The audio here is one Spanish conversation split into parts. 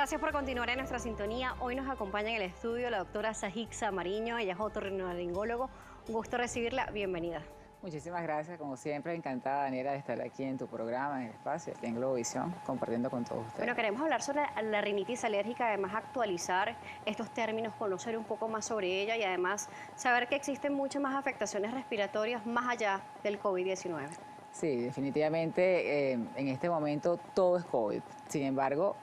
Gracias por continuar en nuestra sintonía. Hoy nos acompaña en el estudio la doctora Sajixa Mariño, ella es otorrinolaringólogo. Un gusto recibirla, bienvenida. Muchísimas gracias, como siempre, encantada, Daniela, de estar aquí en tu programa, en el espacio, aquí en Globovisión, compartiendo con todos ustedes. Bueno, queremos hablar sobre la rinitis alérgica, además actualizar estos términos, conocer un poco más sobre ella y además saber que existen muchas más afectaciones respiratorias más allá del COVID-19. Sí, definitivamente en este momento todo es COVID. Sin embargo,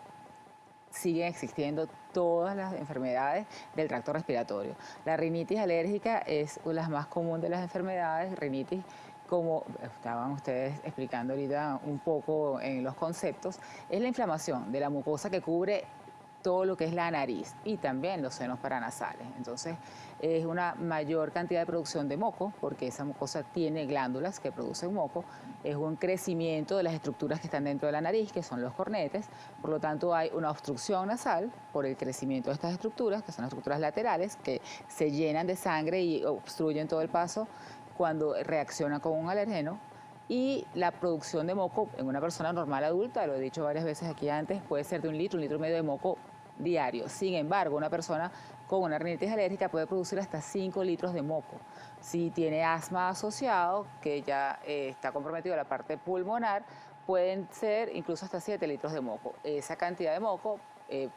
siguen existiendo todas las enfermedades del tracto respiratorio. La rinitis alérgica es la más común de las enfermedades, rinitis, como estaban ustedes explicando ahorita un poco en los conceptos, es la inflamación de la mucosa que cubre todo lo que es la nariz y también los senos paranasales. Entonces, es una mayor cantidad de producción de moco, porque esa mucosa tiene glándulas que producen moco, es un crecimiento de las estructuras que están dentro de la nariz, que son los cornetes, por lo tanto hay una obstrucción nasal por el crecimiento de estas estructuras, que son las estructuras laterales, que se llenan de sangre y obstruyen todo el paso cuando reaccionan con un alergeno. Y la producción de moco en una persona normal adulta, lo he dicho varias veces aquí antes, puede ser de 1 litro y medio de moco diario. Sin embargo, una persona con una rinitis alérgica puede producir hasta 5 litros de moco. Si tiene asma asociado, que ya está comprometido la parte pulmonar, pueden ser incluso hasta 7 litros de moco. Esa cantidad de moco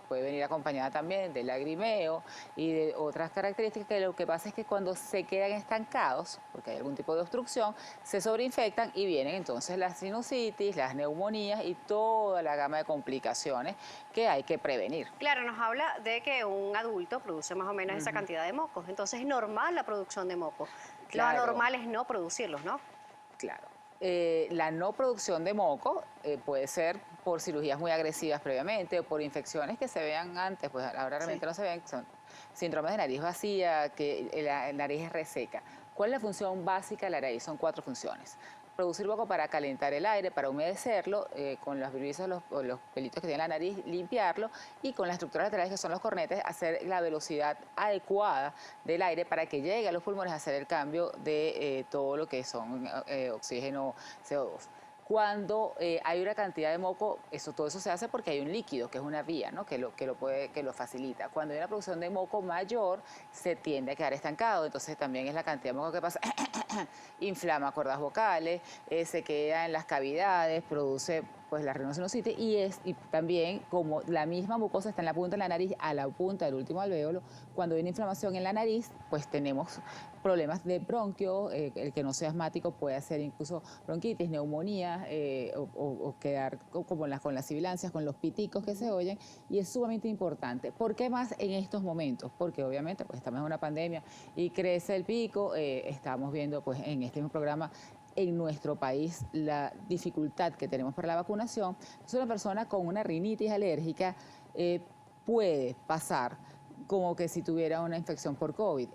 puede venir acompañada también de lagrimeo y de otras características, que lo que pasa es que cuando se quedan estancados, porque hay algún tipo de obstrucción, se sobreinfectan y vienen entonces las sinusitis, las neumonías y toda la gama de complicaciones que hay que prevenir. Claro, nos habla de que un adulto produce más o menos esa cantidad de mocos, entonces es normal la producción de mocos. Claro. Lo anormal es no producirlos, ¿no? Claro. La no producción de moco puede ser por cirugías muy agresivas previamente o por infecciones que se vean antes, pues ahora realmente no se ven, son síndromes de nariz vacía, que la nariz es reseca. ¿Cuál es la función básica de la nariz? Son 4 funciones. Producir moco para calentar el aire, para humedecerlo, con los brisas, los pelitos que tiene la nariz, limpiarlo, y con las estructuras laterales que son los cornetes, hacer la velocidad adecuada del aire para que llegue a los pulmones a hacer el cambio de todo lo que son oxígeno, CO2. Cuando hay una cantidad de moco, todo eso se hace porque hay un líquido, que es una vía, ¿no? que lo facilita. Cuando hay una producción de moco mayor, se tiende a quedar estancado, entonces también es la cantidad de moco que pasa, inflama cuerdas vocales, se queda en las cavidades, produce pues la rinosinusitis y también como la misma mucosa está en la punta de la nariz, a la punta del último alvéolo, cuando hay una inflamación en la nariz, pues tenemos problemas de bronquio, el que no sea asmático puede hacer incluso bronquitis, neumonía o quedar como con las sibilancias, con los piticos que se oyen, y es sumamente importante. ¿Por qué más en estos momentos? Porque obviamente pues estamos en una pandemia y crece el pico, estamos viendo pues en este mismo programa en nuestro país la dificultad que tenemos para la vacunación. Entonces, una persona con una rinitis alérgica puede pasar como que si tuviera una infección por COVID.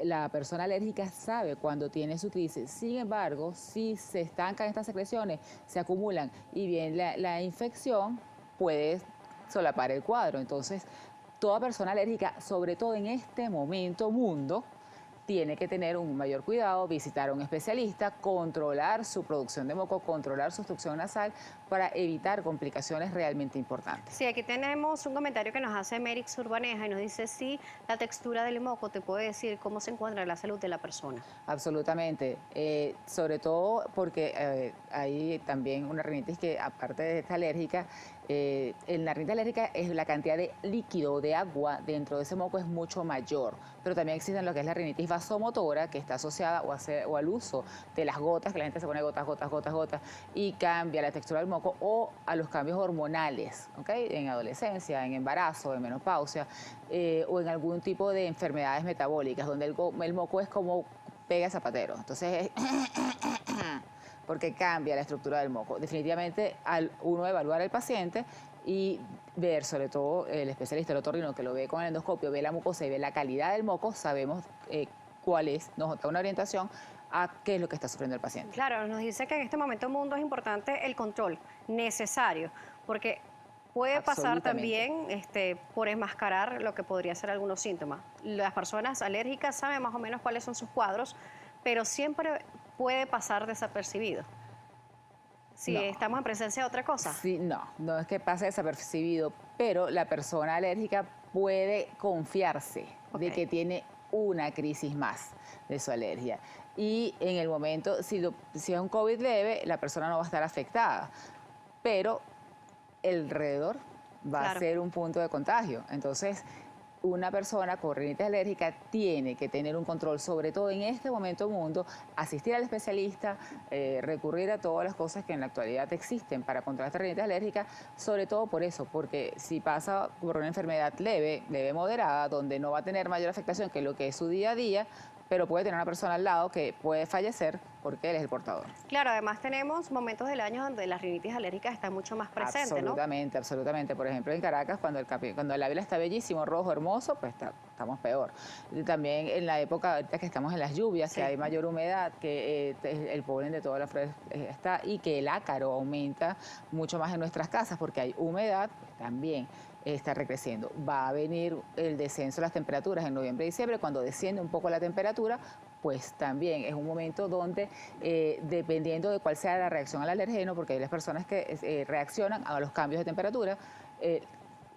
La persona alérgica sabe cuando tiene su crisis. Sin embargo, si se estancan estas secreciones, se acumulan y viene la infección, puede solapar el cuadro. Entonces, toda persona alérgica, sobre todo en este momento mundo, tiene que tener un mayor cuidado, visitar a un especialista, controlar su producción de moco, controlar su obstrucción nasal para evitar complicaciones realmente importantes. Sí, aquí tenemos un comentario que nos hace Merix Urbaneja y nos dice si la textura del moco te puede decir cómo se encuentra la salud de la persona. Absolutamente, sobre todo porque hay también una rinitis que aparte de esta alérgica, en la rinitis alérgica es la cantidad de líquido, de agua dentro de ese moco es mucho mayor, pero también existe lo que es la rinitis vasomotora, que está asociada o al uso de las gotas, que la gente se pone gotas, gotas, gotas, gotas, y cambia la textura del moco, o a los cambios hormonales, ¿okay? En adolescencia, en embarazo, en menopausia, o en algún tipo de enfermedades metabólicas, donde el moco es como pega zapatero. Entonces, porque cambia la estructura del moco. Definitivamente, al uno evaluar al paciente y ver, sobre todo el especialista, el otorrino, que lo ve con el endoscopio, ve la mucosa y ve la calidad del moco, sabemos cuál es, nos da una orientación a qué es lo que está sufriendo el paciente. Claro, nos dice que en este momento mundo es importante el control necesario, porque puede pasar también por enmascarar lo que podría ser algunos síntomas. Las personas alérgicas saben más o menos cuáles son sus cuadros, pero siempre puede pasar desapercibido. si No. estamos en presencia de otra cosa? Sí, no es que pase desapercibido, pero la persona alérgica puede confiarse de Ok. que tiene una crisis más de su alergia. Y en el momento, si es un COVID leve, la persona no va a estar afectada, pero el alrededor va a Claro. ser un punto de contagio. Entonces, una persona con rinitis alérgica tiene que tener un control, sobre todo en este momento mundo, asistir al especialista, recurrir a todas las cosas que en la actualidad existen para controlar esta rinitis alérgica, sobre todo por eso, porque si pasa por una enfermedad leve, moderada, donde no va a tener mayor afectación que lo que es su día a día, pero puede tener una persona al lado que puede fallecer porque él es el portador. Claro, además tenemos momentos del año donde las rinitis alérgicas están mucho más presentes, ¿no? Absolutamente, absolutamente. Por ejemplo, en Caracas, cuando el Ávila está bellísimo, rojo, hermoso, pues estamos peor. Y también en la época ahorita que estamos en las lluvias, Sí. que hay mayor humedad, que el polen de todas las flores está, y que el ácaro aumenta mucho más en nuestras casas porque hay humedad, pues también está recreciendo. Va a venir el descenso de las temperaturas en noviembre y diciembre. Cuando desciende un poco la temperatura, pues también es un momento donde, dependiendo de cuál sea la reacción al alergeno, porque hay las personas que reaccionan a los cambios de temperatura,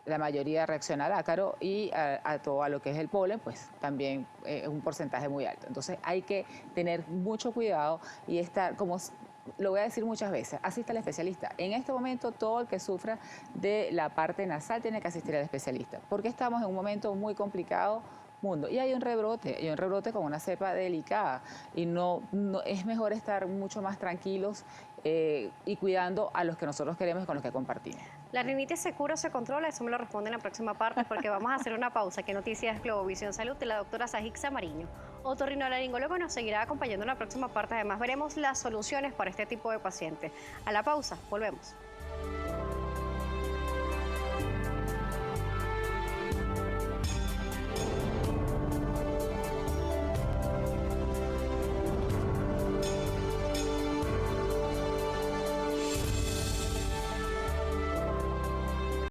la mayoría reacciona al ácaro, y a todo lo que es el polen, pues también es un porcentaje muy alto. Entonces hay que tener mucho cuidado y estar, como lo voy a decir muchas veces, asista al especialista. En este momento todo el que sufra de la parte nasal tiene que asistir al especialista, porque estamos en un momento muy complicado mundo. Y hay un rebrote con una cepa delicada, y no es mejor estar mucho más tranquilos y cuidando a los que nosotros queremos y con los que compartimos. ¿La rinitis se cura o se controla? Eso me lo responde en la próxima parte, porque vamos a hacer una pausa. ¿Qué noticias? Globovisión Salud de la doctora Sajixa Mariño. Otorrinolaringólogo nos seguirá acompañando en la próxima parte. Además, veremos las soluciones para este tipo de pacientes. A la pausa, volvemos.